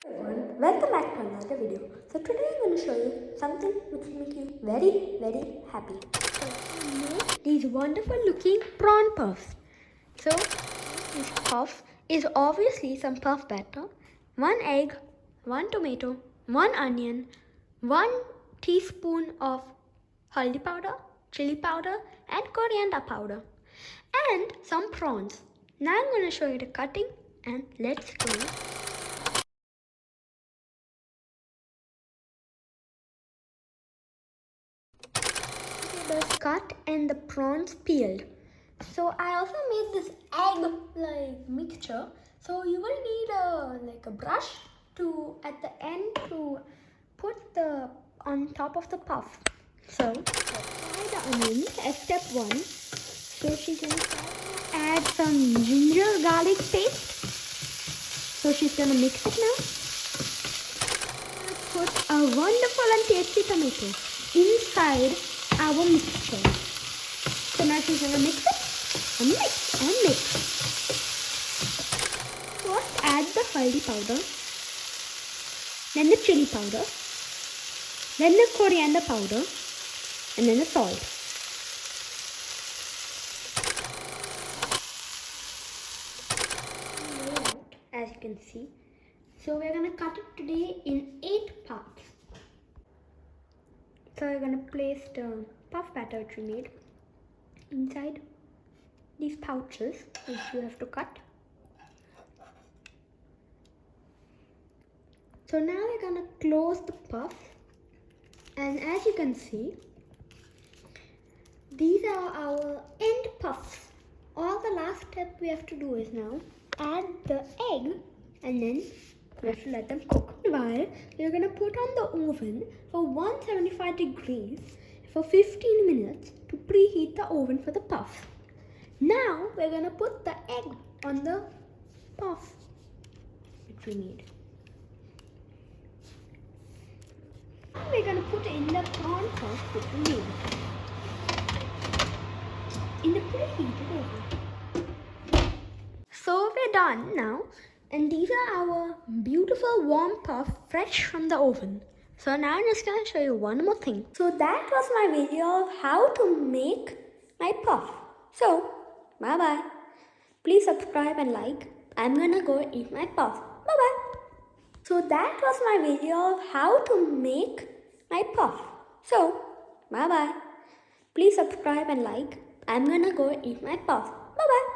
Everyone, welcome back to another video. So today I'm going to show you something which will make you very happy. So make these wonderful looking prawn puffs. So this puff is obviously some puff batter, 1 egg, 1 tomato, 1 onion, 1 teaspoon of haldi powder, chili powder and coriander powder and some prawns. Now I'm going to show you the cutting and let's go. Cut and the prawns peeled. So I also made this egg mixture. So you will need a brush to at the end to put the on top of the puff. So fry the onions as step 1. So she's gonna add some ginger garlic paste. So she's gonna mix it now. Put a wonderful and tasty tomato inside our mixture. So now she's gonna mix it and mix. First add the haldi powder, then the chili powder, then the coriander powder, and then the salt. As you can see. So we're gonna cut it today in 8 parts. So we're going to place the puff batter which we made inside these pouches which you have to cut. So now we're going to close the puff, and as you can see, these are our end puffs. All the last step we have to do is now add the egg and then we have to let them cook. Meanwhile, we're going to put on the oven for 175 degrees for 15 minutes to preheat the oven for the puff. Now, we're going to put the egg on the puff which we made. Now we're going to put in the prawn puff which we made in the preheated oven. So we're done now. And these are our beautiful warm puff fresh from the oven. So now I'm just going to show you one more thing. So that was my video of how to make my puff. So bye bye. Please subscribe and like. I'm going to go eat my puff. Bye bye. So that was my video of how to make my puff. So bye bye. Please subscribe and like. I'm going to go eat my puff. Bye bye.